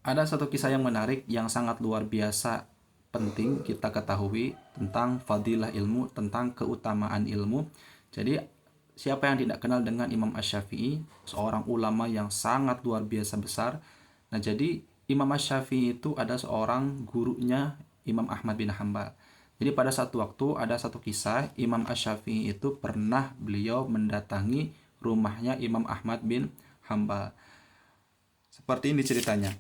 Ada satu kisah yang menarik yang sangat luar biasa penting kita ketahui tentang fadilah ilmu, tentang keutamaan ilmu. Jadi siapa yang tidak kenal dengan Imam Asy-Syafi'i, seorang ulama yang sangat luar biasa besar. Nah, jadi Imam Asy-Syafi'i itu ada seorang gurunya Imam Ahmad bin Hambal. Jadi pada satu waktu ada satu kisah Imam Asy-Syafi'i itu pernah beliau mendatangi rumahnya Imam Ahmad bin Hambal. Seperti ini ceritanya.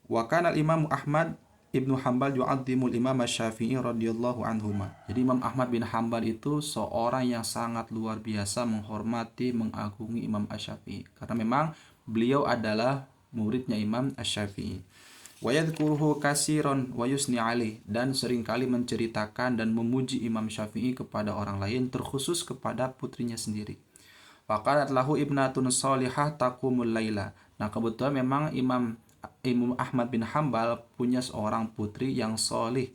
Wa kana al-Imam Ahmad Ibnu Hambal yu'azzimul Imam Asy-Syafi'i radhiyallahu anhuma. Jadi Imam Ahmad bin Hambal itu seorang yang sangat luar biasa menghormati, mengagungi Imam Asy-Syafi'i karena memang beliau adalah muridnya Imam Asy-Syafi'i. Wa yadhkuruhu katsiran wa yusni alaih, dan seringkali menceritakan dan memuji Imam Syafi'i kepada orang lain, terkhusus kepada putrinya sendiri. Faqalat lahu ibnatun salihah taqumul laila. Nah, kebetulan memang Imam Ahmad bin Hambal punya seorang putri yang solih.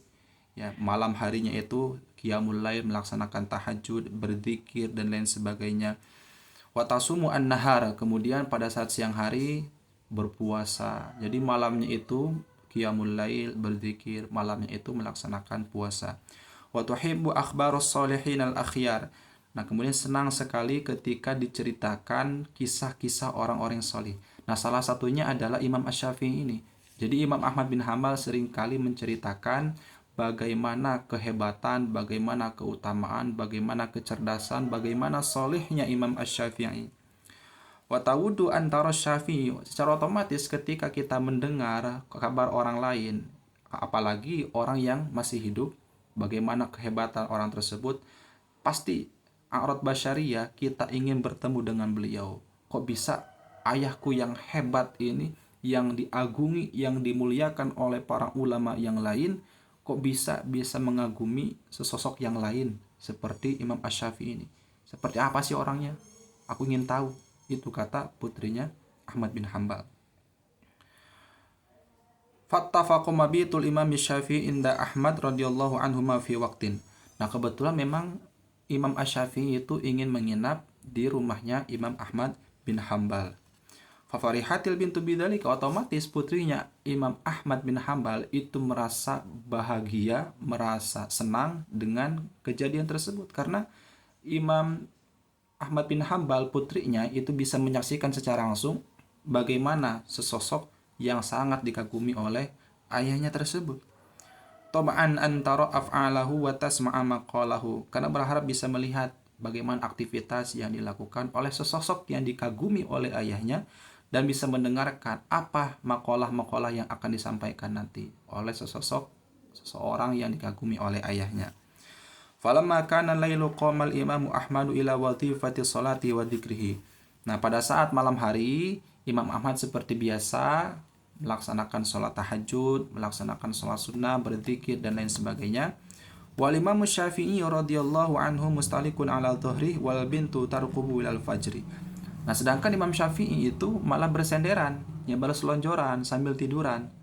Ya, malam harinya itu qiyamul lail, melaksanakan tahajud, berzikir dan lain sebagainya. Wa tasumu an-nahar, kemudian pada saat siang hari berpuasa. Jadi malamnya itu qiyamul lail, berzikir, malamnya itu melaksanakan puasa. Wa tuhibbu akhbarus sholihin al-akhyar. Nah, kemudian senang sekali ketika diceritakan kisah-kisah orang-orang solih. Nah, salah satunya adalah Imam Asy-Syafi'i ini. Jadi Imam Ahmad bin Hambal seringkali menceritakan bagaimana kehebatan, bagaimana keutamaan, bagaimana kecerdasan, bagaimana solihnya Imam Asy-Syafi'i. Wa tawudu antara Syafi'i. Secara otomatis ketika kita mendengar kabar orang lain, apalagi orang yang masih hidup, bagaimana kehebatan orang tersebut, pasti a'rad basyariyah kita ingin bertemu dengan beliau. Kok bisa ayahku yang hebat ini, yang diagungi, yang dimuliakan oleh para ulama yang lain, kok bisa bisa mengagumi sesosok yang lain seperti Imam Asy-Syafi'i ini? Seperti apa sih orangnya? Aku ingin tahu. Itu kata putrinya Ahmad bin Hambal. Fattafaqu mabitul Imam Syafi'i inda Ahmad radhiyallahu anhu fi waqtin. Nah, kebetulan memang Imam Asy-Syafi'i itu ingin menginap di rumahnya Imam Ahmad bin Hambal. Fafarihatil bintu bidzalika, otomatis putrinya Imam Ahmad bin Hambal itu merasa bahagia, merasa senang dengan kejadian tersebut karena Imam Ahmad bin Hambal putrinya itu bisa menyaksikan secara langsung bagaimana sesosok yang sangat dikagumi oleh ayahnya tersebut. Tab'an antara af'alahu wa tasma'a maqalahu, karena berharap bisa melihat bagaimana aktivitas yang dilakukan oleh sesosok yang dikagumi oleh ayahnya dan bisa mendengarkan apa maqalah-maqalah yang akan disampaikan nanti oleh seseorang yang dikagumi oleh ayahnya. Falamma kana lailu qamal imamu Ahmadu ila wadhifati sholati wa dzikrihi. Nah, pada saat malam hari, Imam Ahmad seperti biasa melaksanakan sholat tahajud, melaksanakan sholat sunnah, berzikir dan lain sebagainya. Wal Imam Syafi'i radhiyallahu anhu mustalikun ala dhuhri wal bintu tarquhu ilal fajri. Nah, sedangkan Imam Syafi'i itu malah bersenderan, ya berselonjoran sambil tiduran.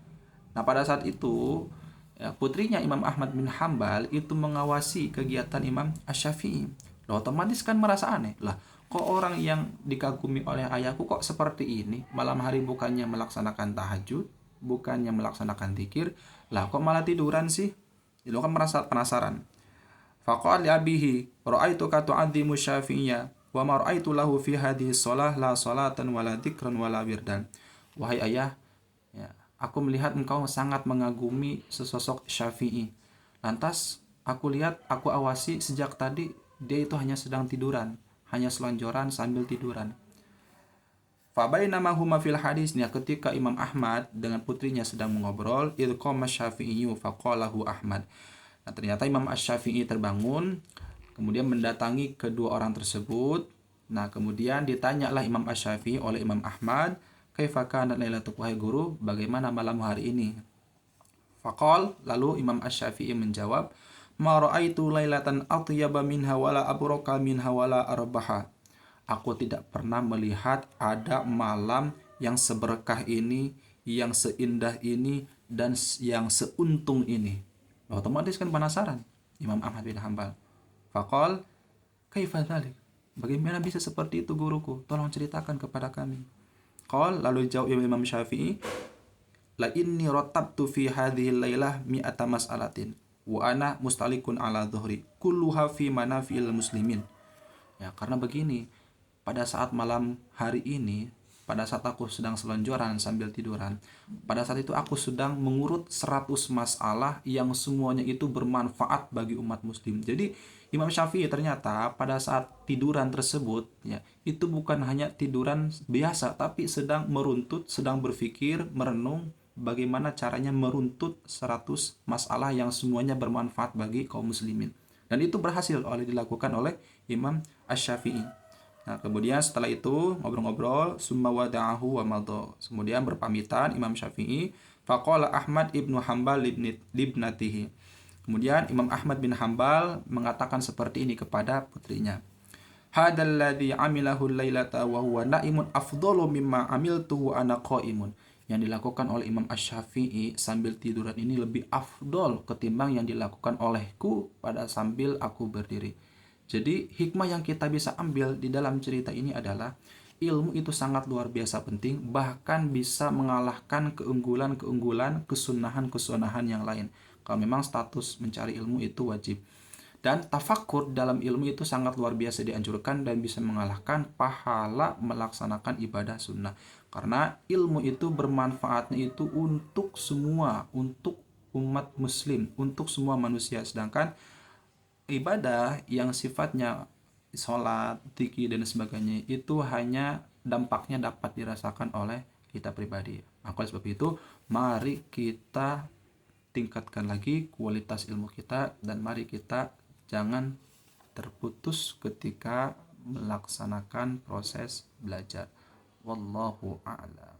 Nah, pada saat itu ya, putrinya Imam Ahmad bin Hambal itu mengawasi kegiatan Imam Asy-Syafi'i. Loh, otomatis kan merasa aneh. Lah, kok orang yang dikagumi oleh ayahku kok seperti ini? Malam hari bukannya melaksanakan tahajud, bukannya melaksanakan zikir, lah kok malah tiduran sih? Lo kan merasa penasaran. Faqala li abihi, ra'aituka tu'azzimu Syafi'iyya wa ma ra'aitu lahu fi hadhihi shalah la salatan wala dzikran wala wirdan. Wahai ayah, ya, aku melihat engkau sangat mengagumi sesosok Syafi'i. Lantas aku lihat, aku awasi sejak tadi dia itu hanya sedang tiduran, hanya selonjoran sambil tiduran. Fabainama huma fil hadisnya, ketika Imam Ahmad dengan putrinya sedang mengobrol, idh qama Syafi'i faqalahu Ahmad. Nah, ternyata Imam Asy-Syafi'i terbangun, kemudian mendatangi kedua orang tersebut. Nah, kemudian ditanyalah Imam Asy-Syafi'i oleh Imam Ahmad, kaifa kanat lailatul, wahai guru, bagaimana malam hari ini? Faqal, lalu Imam Asy-Syafi'i menjawab, ma ra'aitu lailatan atyaba minha wala abraka minha wala arbaha. Aku tidak pernah melihat ada malam yang seberkah ini, yang seindah ini, dan yang seuntung ini. Otomatis kan penasaran Imam Ahmad bin Hambal. Faqal, kaifa dzalik? Bagaimana bisa seperti itu guruku? Tolong ceritakan kepada kami. Qal, lalu jawab Imam Syafi'i, la inni rattabtu fi hadhihi lailah mi'ata mas'alatin wa ana mustalikun ala dhuhri kulluha fi manafi'il muslimin. Ya, karena begini, pada saat malam hari ini, pada saat aku sedang selonjoran sambil tiduran, pada saat itu aku sedang mengurut 100 masalah yang semuanya itu bermanfaat bagi umat muslim. Jadi Imam Syafi'i ternyata pada saat tiduran tersebut, ya, itu bukan hanya tiduran biasa, tapi sedang meruntut, sedang berpikir, merenung bagaimana caranya meruntut 100 masalah yang semuanya bermanfaat bagi kaum muslimin. Dan itu berhasil dilakukan oleh Imam Asy-Syafi'i. Nah, kemudian setelah itu ngobrol-ngobrol, summa wada'ahu wa madha. Kemudian berpamitan Imam Syafi'i, faqala Ahmad ibnu Hambal libnatihi. Kemudian Imam Ahmad bin Hambal mengatakan seperti ini kepada putrinya. Hadzal ladzi amilahu lailata wa huwa naimun afdalu mimma amiltu wa ana qaimun. Yang dilakukan oleh Imam Asy-Syafi'i sambil tiduran ini lebih afdol ketimbang yang dilakukan olehku pada sambil aku berdiri. Jadi hikmah yang kita bisa ambil di dalam cerita ini adalah ilmu itu sangat luar biasa penting, bahkan bisa mengalahkan keunggulan-keunggulan, kesunahan-kesunahan yang lain. Kalau memang status mencari ilmu itu wajib. Dan tafakur dalam ilmu itu sangat luar biasa dianjurkan dan bisa mengalahkan pahala melaksanakan ibadah sunnah. Karena ilmu itu bermanfaatnya itu untuk semua, untuk umat muslim, untuk semua manusia. Sedangkan ibadah yang sifatnya sholat, zikir dan sebagainya itu hanya dampaknya dapat dirasakan oleh kita pribadi. Maka oleh sebab itu, mari kita tingkatkan lagi kualitas ilmu kita dan mari kita jangan terputus ketika melaksanakan proses belajar. Wallahu a'lam.